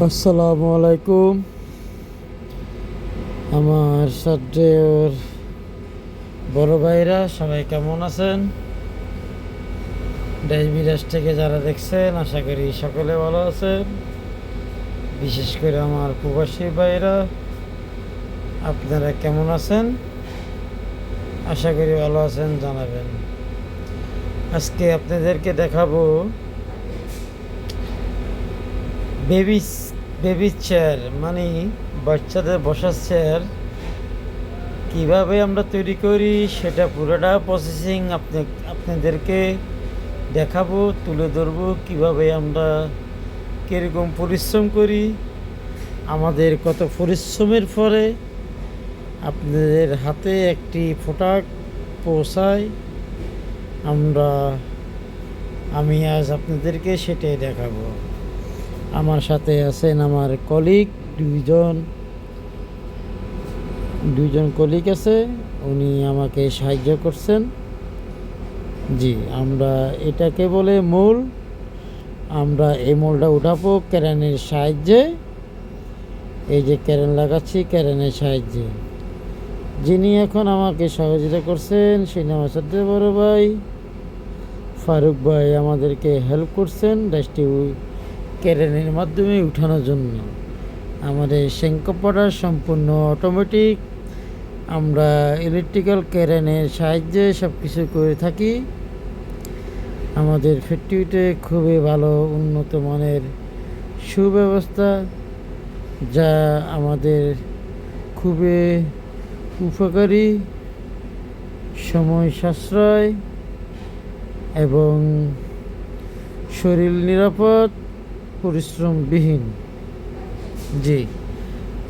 আসসালামু আলাইকুম। আমার সাথে ওর বড় ভাইরা সবাই কেমন আছেন? দেশ বিদেশ থেকে যারা দেখছেন আশা করি সকলে ভালো আছেন। বিশেষ করে আমার প্রবাসী ভাইরা, আপনারা কেমন আছেন? আশা করি ভালো আছেন, জানাবেন। আজকে আপনাদেরকে দেখাবো বেবি বেবি চেয়ার, মানে বাচ্চাদের বসার চেয়ার কিভাবে আমরা তৈরি করি সেটা পুরোটা প্রসেসিং আপনাদেরকে দেখাবো, তুলে ধরবো কিভাবে আমরা কীরকম পরিশ্রম করি, আমাদের কত পরিশ্রমের পরে আপনাদের হাতে একটি প্রোডাক্ট পৌঁছায়। আমি আজ আপনাদেরকে সেটাই দেখাবো। আমার সাথে আছেন আমার কলিগ, দুইজন কলিগ আছে, উনি আমাকে সাহায্য করছেন। জি, আমরা এটাকে বলে মূল। আমরা এই মূলটা উঠাবো ক্রেনের সাহায্যে। এই যে ক্রেন লাগাচ্ছি, ক্রেনের সাহায্যে। যিনি এখন আমাকে সহযোগিতা করছেন সেই আমার সাথে বড় ভাই ফারুক ভাই আমাদেরকে হেল্প করছেন দেশটি ক্রেনের মাধ্যমে উঠানোর জন্য। আমাদের শঙ্কপটা সম্পূর্ণ অটোমেটিক। আমরা ইলেকট্রিক্যাল ক্রেনের সাহায্যে সব কিছু করে থাকি। আমাদের ফ্যাক্টরিতে খুবই ভালো উন্নত মানের সুব্যবস্থা, যা আমাদের খুবই উপকারী, সময় সাশ্রয় এবং শরীর নিরাপদ, পরিশ্রমবিহীন। জি,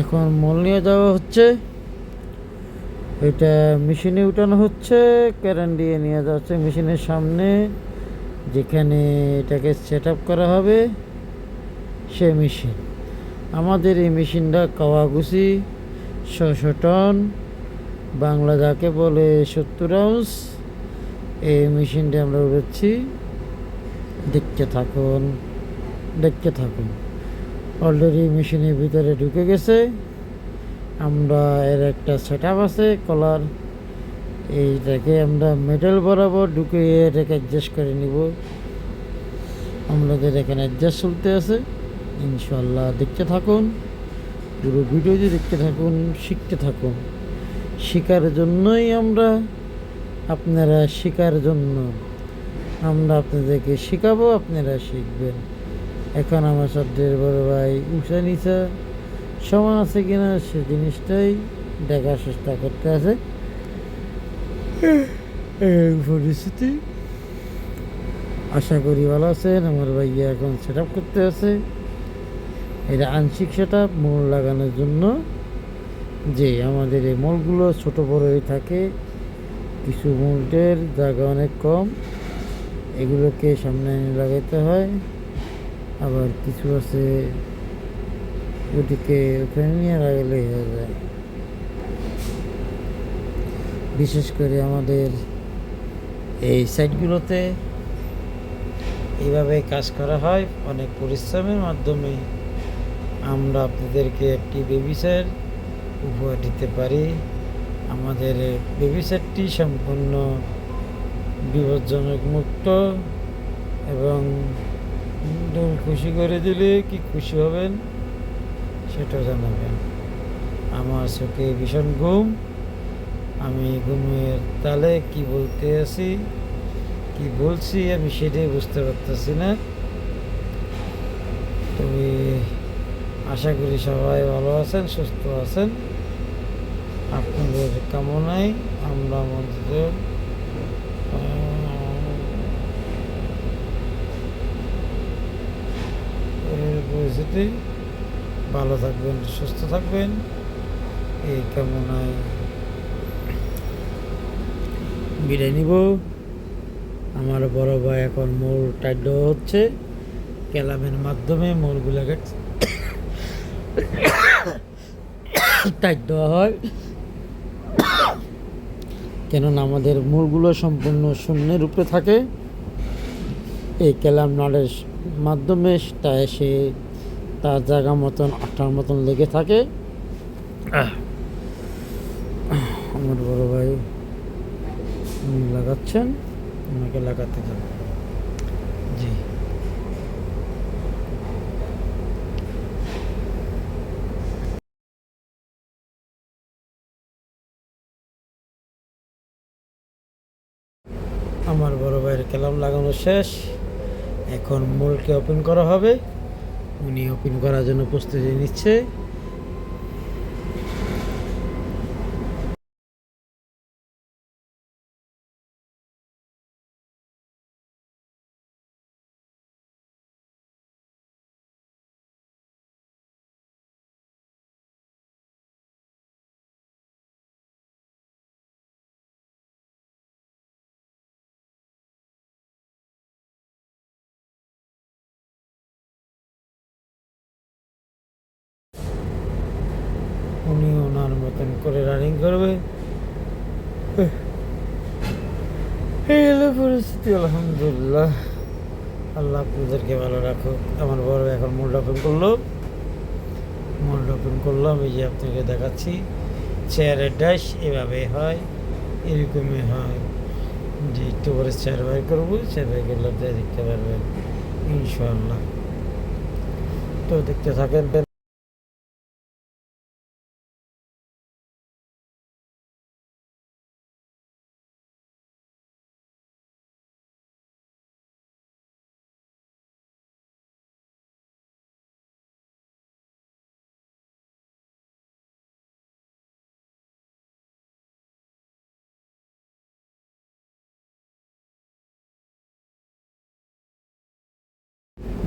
এখন মূল নিয়ে যাওয়া হচ্ছে, এটা মেশিনে উঠানো হচ্ছে, ক্রেন দিয়ে নিয়ে যাওয়া হচ্ছে মেশিনের সামনে, যেখানে এটাকে সেট আপ করা হবে সে মেশিন। আমাদের এই মেশিনটা কাওয়াগুচি 600 টন, বাংলা যাকে বলে 70 আউন্স। এই মেশিনটা আমরা উড়াচ্ছি, দেখতে থাকুন। অলরেডি মেশিনের ভিতরে ঢুকে গেছে। আমরা এর একটা সেট আপ আছে কলার, এইটাকে আমরা মেটাল বরাবর ঢুকিয়ে এটাকে অ্যাডজাস্ট করে নিব। আমাদের এখানে অ্যাডজাস্ট চলতে আছে। ইনশাল্লাহ দেখতে থাকুন, পুরো ভিডিওটি দেখতে থাকুন, শিখতে থাকুন। শেখার জন্যই আপনারা শেখার জন্য আমরা আপনাদেরকে শেখাবো, আপনারা শিখবেন। এখন আমার সাথে বড় ভাই উঁচা নিচা সমান আছে কিনা সে জিনিসটাই দেখার চেষ্টা করতে আছে। পরিস্থিতি আশা করি ভালো আছেন। আমার ভাইয়া এখন সেট আপ করতে আছে। এটা আংশিক সেট আপ মোল লাগানোর জন্য। যে আমাদের এই মোলগুলো ছোট বড়ই থাকে, কিছু মোল্টের জায়গা অনেক কম, এগুলোকে সামনে লাগাইতে হয়। আবার কিছু আছে ওটিকে ওখানে নিয়ে লাগালেই হয়ে যায়। বিশেষ করে আমাদের এই সাইটগুলোতে এইভাবে কাজ করা হয় অনেক পরিশ্রমের মাধ্যমে। আমরা আপনাদেরকে একটি বেবি সেট উপহার দিতে পারি। আমাদের বেবি সেটটি সম্পূর্ণ বিপজ্জনক মুক্ত এবং খুশি করে দিলে কি খুশি হবেন সেটাও জানাবেন। আমার চোখে ভীষণ ঘুম, আমি ঘুমের তালে কি বলছি আমি সেটাই বুঝতে পারতেছি না। তবে আশা করি সবাই ভালো আছেন, সুস্থ আছেন। আপনাদের কামনায় আমরা আমাদের পরিস্থিতি ভালো থাকবেন, সুস্থ থাকবেন, এই কামনায় বিদায় নিব। আমার বড় ভাই এখন মোল টাইট দেওয়া হচ্ছে, ক্যালামের মাধ্যমে মোলগুলোকে টাইট দেওয়া হয়। কেননা আমাদের মোলগুলো সম্পূর্ণ শূন্যের উপরে থাকে। এই ক্যালাম নাটের মাধ্যমে তা সে তার জায়গা মতন আঠার মতন লেগে থাকে। আমার বড় ভাই উনি লাগাচ্ছেন, ওনাকে লাগাতে যান। জি, আমার বড় ভাইয়ের কলাম লাগানো শেষ। এখন মোল্ডকে ওপেন করা হবে। উনি ওপেন করার জন্য প্রস্তুতি নিচ্ছে। উনি ওনার মতন করে রানিং করবে। এই হলো পরিস্থিতি। আলহামদুলিল্লাহ, আল্লাহ আপনাদেরকে ভালো রাখুক। আমার বড় ভাই এখন মোল্ড ওপেন করলো। মোল্ড ওপেন করলাম, এই যে আপনাকে দেখাচ্ছি। চেয়ারের ড্যাশ এভাবে হয়, এরকমই হয়। যে একটু পরে চেয়ার বাই করবো, চেয়ার বাই করলে আপনারা দেখতে পারবেন ইনশাআল্লাহ। তো দেখতে থাকেন।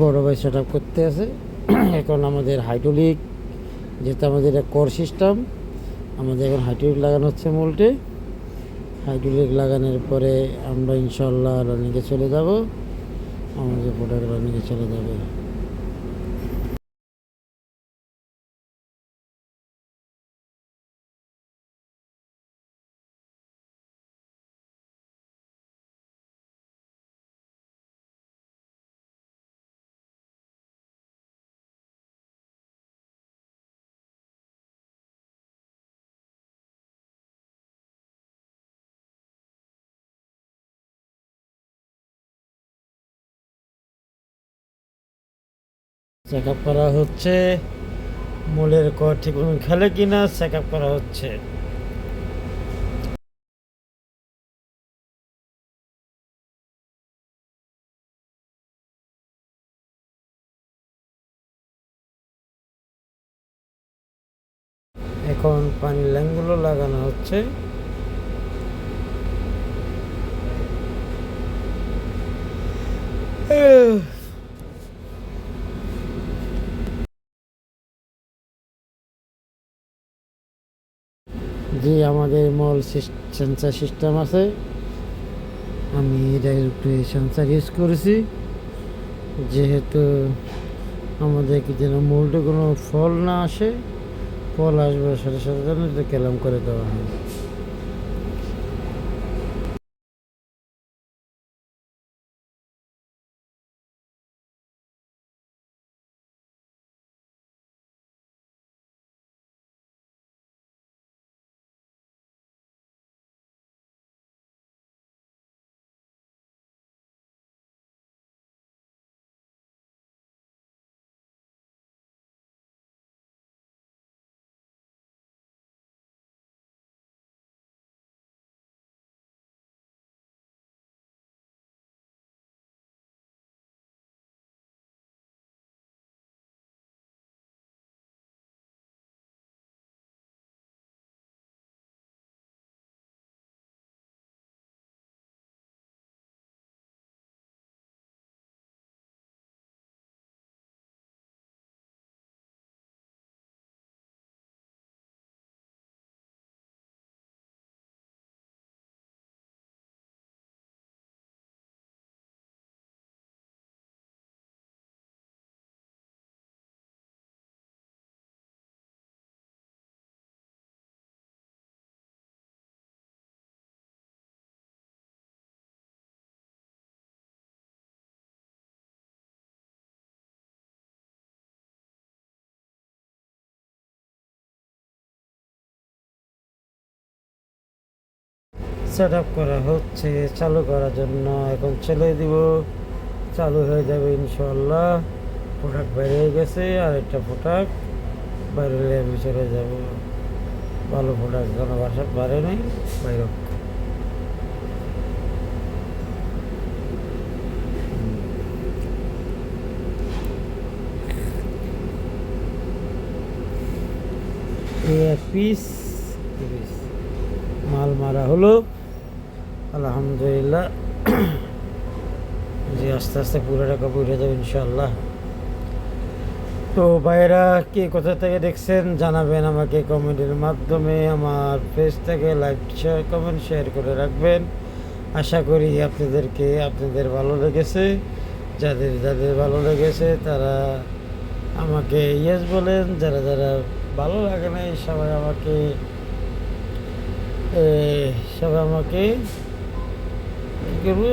বড় ভাই সেট আপ করতে আছে। এখন আমাদের হাইড্রোলিক, যেহেতু আমাদের এটা কোর সিস্টেম, আমাদের এখন হাইড্রোলিক লাগানো হচ্ছে মোল্টে। হাইড্রোলিক লাগানোর পরে আমরা ইনশাল্লাহ রানিংয়ে চলে যাব। আমাদের প্রোডাক্ট রানিংয়ে চলে যাবে। চেক আপ করা হচ্ছে, মোলের কর ঠিক মতন খেলে কিনা চেক আপ করা হচ্ছে। এখন পানির লাইনগুলো লাগানো হচ্ছে। জি, আমাদের মল সেন্সার সিস্টেম আছে। আমি এটা একটু সেন্সার ইউজ করেছি, যেহেতু আমাদের কি যেন মোল্ডে কোনো ফল না আসে। ফল আসবে সাথে সাথে যেন এটা ক্যালাম করে দেওয়া হয়। সেট আপ করা হচ্ছে চালু করার জন্য। এখন ছেলে দিব, চালু হয়ে যাবে ইনশাল্লাহ। প্রোডাক্ট বাইরে হয়ে গেছে, আর একটা প্রোডাক্ট বাইরে হলে আমি চলে যাব। ভালো প্রোডাক্ট কোনো বাসা বাড়ে নেই বাইরে। এক পিস মাল মারা হলো আলহামদুলিল্লাহ। যে আস্তে আস্তে পুরো টাকা উঠে যাবে ইনশাল্লাহ। তো ভাইয়েরা কে কোথা থেকে দেখছেন জানাবেন আমাকে কমেন্টের মাধ্যমে। আমার পেজ থেকে লাইক শেয়ার কমেন্ট শেয়ার করে রাখবেন। আশা করি আপনাদের ভালো লেগেছে। যাদের যাদের ভালো লেগেছে তারা আমাকে ইয়েস বলেন, যারা যারা ভালো লাগে না সবাই আমাকে কী করবে